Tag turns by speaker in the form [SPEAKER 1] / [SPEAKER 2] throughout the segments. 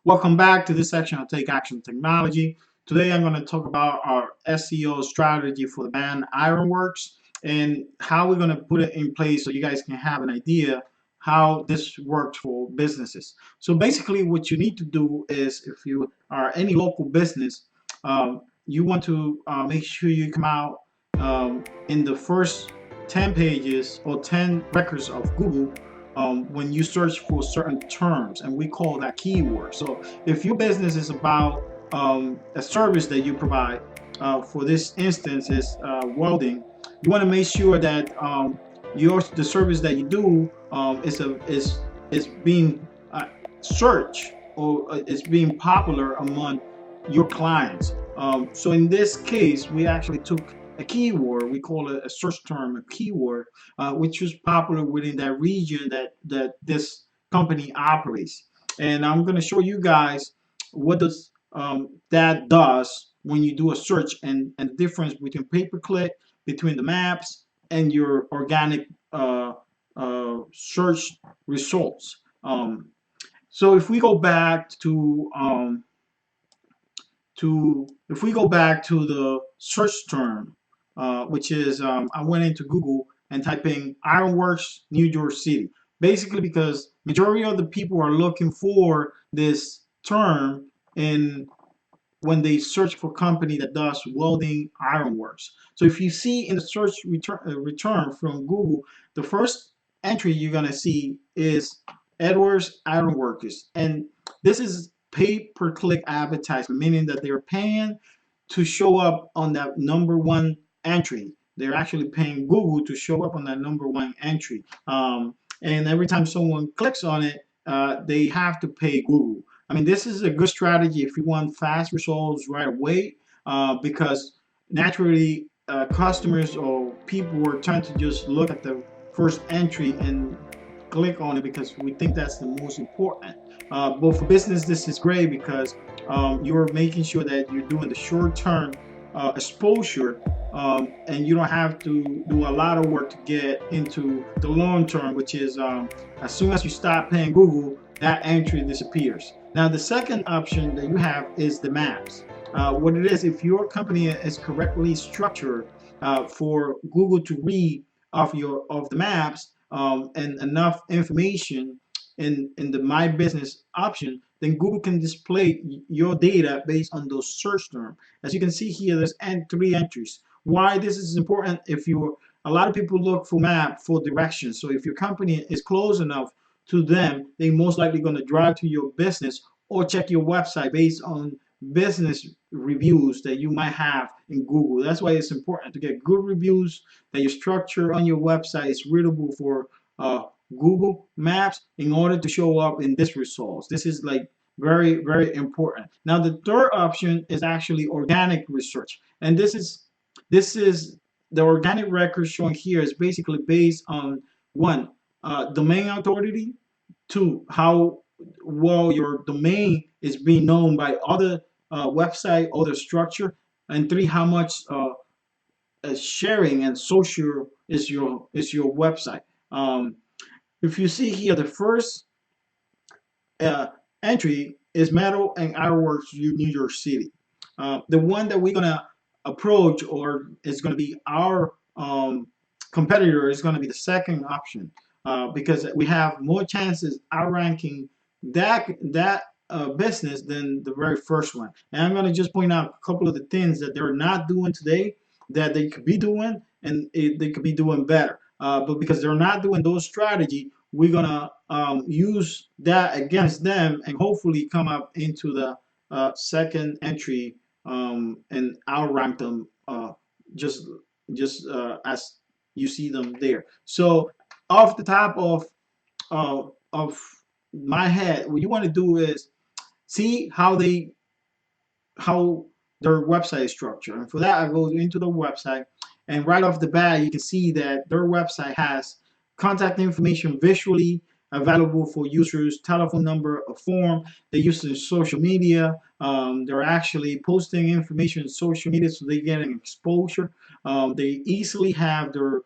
[SPEAKER 1] Welcome back to this section of Take Action Technology. Today I'm going to talk about our SEO strategy for the band Ironworks and how we're going to put it in place so you guys can have an idea how this works for businesses. So basically what you need to do is if you are any local business, you want to make sure you come out in the first 10 pages or 10 records of Google when you search for certain terms, and we call that keyword. So if your business is about a service that you provide, for this instance is welding, you want to make sure that the service that you do is being searched or is being popular among your clients. So in this case, we actually took a keyword, we call it a search term, a keyword, which was popular within that region that this company operates. And I'm going to show you guys what does that does when you do a search and the difference between pay-per-click, between the maps, and your organic search results. So if we go back to if we go back to the search term, which is I went into Google and type in Ironworks, New York City, basically because majority of the people are looking for this term in when they search for company that does welding ironworks. So if you see in the search return from Google, the first entry you're gonna see is Edwards Ironworkers, and this is pay per click advertisement, meaning that they're paying to show up on that number one entry. They're actually paying Google to show up on that number one entry. And every time someone clicks on it, they have to pay Google. I mean, this is a good strategy if you want fast results right away, because naturally customers or people are trying to just look at the first entry and click on it because we think that's the most important. But for business, this is great because you're making sure that you're doing the short-term exposure, and you don't have to do a lot of work to get into the long term, which is as soon as you stop paying Google, that entry disappears. Now, the second option that you have is the maps. What it is, if your company is correctly structured for Google to read of the maps and enough information in the My Business option, then Google can display your data based on those search terms. As you can see here, there's three entries. Why this is important? If you A lot of people look for map for directions. So if your company is close enough to them, they most likely going to drive to your business or check your website based on business reviews that you might have in Google. That's why it's important to get good reviews, that your structure on your website is readable for Google Maps in order to show up in this results. This is like very, very important. Now, the third option is actually organic research. And this is the organic record shown here is basically based on one, domain authority, two, how well your domain is being known by other website, other structure, and three, how much sharing and social is your website. If you see here, the first uh, entry is Metal and Ironworks, New York City. The one that we're gonna approach, or is gonna be our competitor, is gonna be the second option, because we have more chances outranking that business than the very first one. And I'm gonna just point out a couple of the things that they're not doing today that they could be doing, and they could be doing better. But because they're not doing those strategy, we're gonna use that against them and hopefully come up into the second entry, and outrank them, just as you see them there. So off the top of my head, what you want to do is see how their website is structured. And for that, I go into the website, and right off the bat, you can see that their website has contact information visually available for users, telephone number, a form. They use it in social media. They're actually posting information in social media, so they get an exposure. They easily have their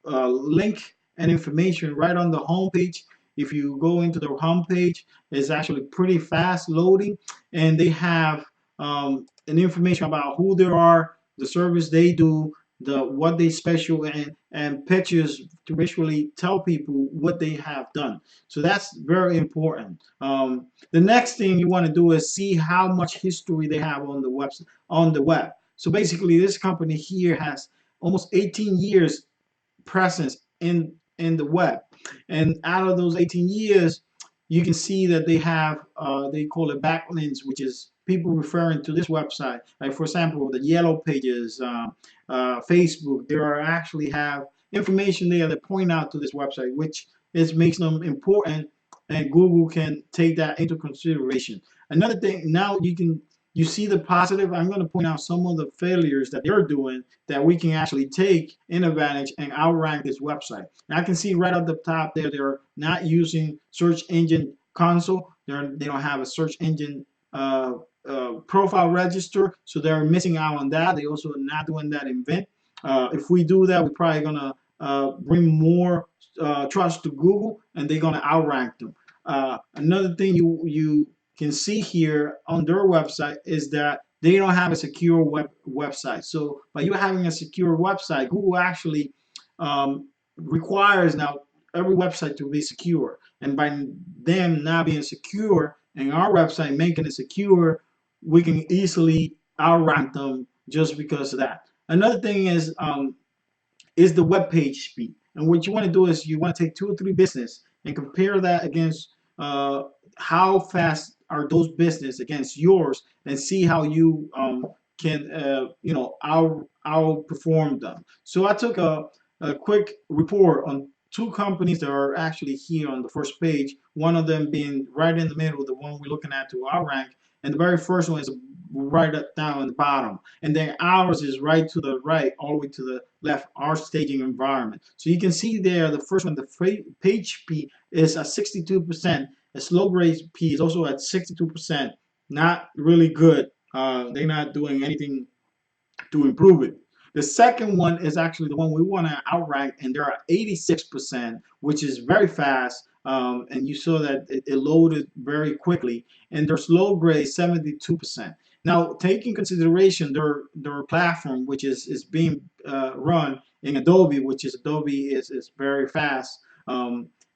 [SPEAKER 1] link and information right on the homepage. If you go into their homepage, it's actually pretty fast loading, and they have an information about who they are, the service they do, the what they special, and pictures to visually tell people what they have done. So that's very important. The next thing you want to do is see how much history they have on the web. So basically, this company here has almost 18 years presence in the web, and out of those 18 years, you can see that they have they call it backlinks, which is people referring to this website. Like for example, the yellow pages, Facebook, there are actually have information there that point out to this website, which is makes them important, and Google can take that into consideration. Another thing, now you see the positive. I'm going to point out some of the failures that they're doing that we can actually take in advantage and outrank this website. And I can see right at the top there, they're not using search engine console. They don't have a search engine profile register, so they're missing out on that. They also are not doing that in Vent. If we do that, we're probably gonna bring more trust to Google, and they're gonna outrank them. Another thing you can see here on their website is that they don't have a secure website. So by you having a secure website, Google actually requires now every website to be secure. And by them not being secure and our website making it secure, we can easily outrank them just because of that. Another thing is the web page speed. And what you want to do is you want to take two or three business and compare that against how fast are those business against yours, and see how you can outperform them. So I took a quick report on two companies that are actually here on the first page. One of them being right in the middle, the one we're looking at to our rank, and the very first one is right down at the bottom, and then ours is right to the right, all the way to the left, our staging environment. So you can see there, the first one, the page speed is at 62%. The slow grade P is also at 62%. Not really good. They're not doing anything to improve it. The second one is actually the one we want to outrank, and they're at 86%, which is very fast. And you saw that it loaded very quickly, and their slow grade 72%. Now, taking consideration their platform, which is being run in Adobe, which is Adobe is very fast,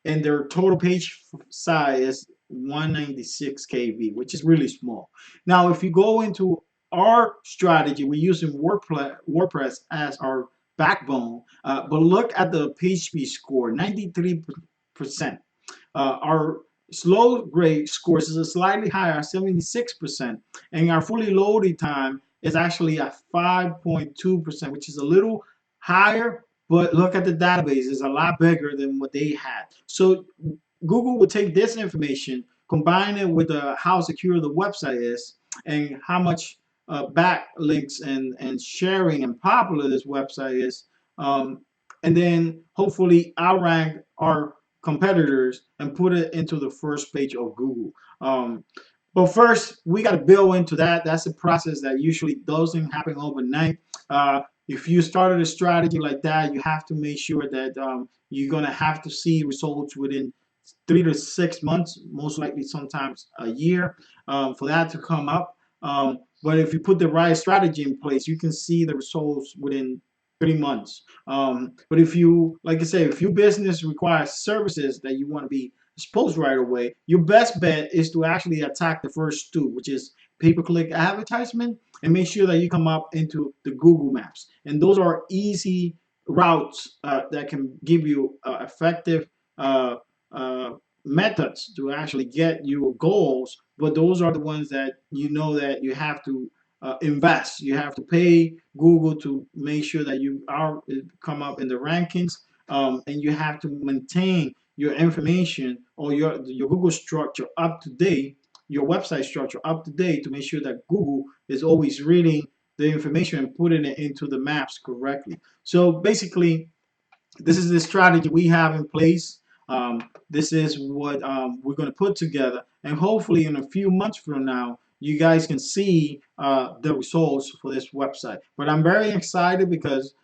[SPEAKER 1] and their total page size is 196 kb, which is really small. Now, if you go into our strategy, we're using WordPress as our backbone, but look at the PHP score, 93%. Our slow grade scores is slightly higher, 76%, and our fully loaded time is actually at 5.2%, which is a little higher, but look at the database, it's a lot bigger than what they had. So Google will take this information, combine it with how secure the website is, and how much backlinks and sharing and popular this website is, and then hopefully outrank our competitors and put it into the first page of Google. But first, we got to build into that. That's a process that usually doesn't happen overnight. If you started a strategy like that, you have to make sure that you're going to have to see results within 3 to 6 months, most likely sometimes a year, for that to come up. But if you put the right strategy in place, you can see the results within 3 months. But if you, like I say, if your business requires services that you want to be exposed right away, your best bet is to actually attack the first two, which is pay-per-click advertisement, and make sure that you come up into the Google Maps. And those are easy routes that can give you effective uh, methods to actually get your goals, but those are the ones that you know that you have to invest. You have to pay Google to make sure that you are come up in the rankings, and you have to maintain your information or your Google structure up to date, your website structure up to date, to make sure that Google is always reading the information and putting it into the maps correctly. So basically, this is the strategy we have in place. This is what we're going to put together, and hopefully in a few months from now, you guys can see the results for this website. But I'm very excited because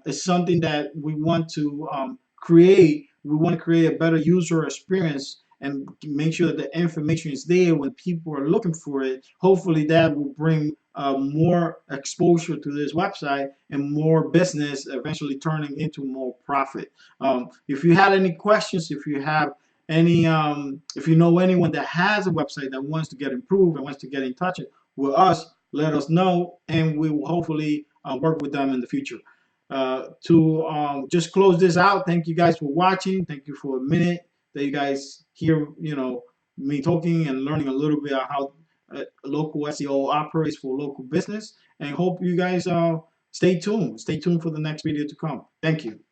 [SPEAKER 1] it's something that we want to create We want to create a better user experience and make sure that the information is there when people are looking for it. Hopefully, that will bring more exposure to this website and more business, eventually turning into more profit. If you had any questions, if you have any, if you know anyone that has a website that wants to get improved and wants to get in touch with us, let us know, and we will hopefully work with them in the future. To just close this out, thank you guys for watching. Thank you for a minute that you guys hear, me talking and learning a little bit about how local SEO operates for local business. And hope you guys stay tuned. Stay tuned for the next video to come. Thank you.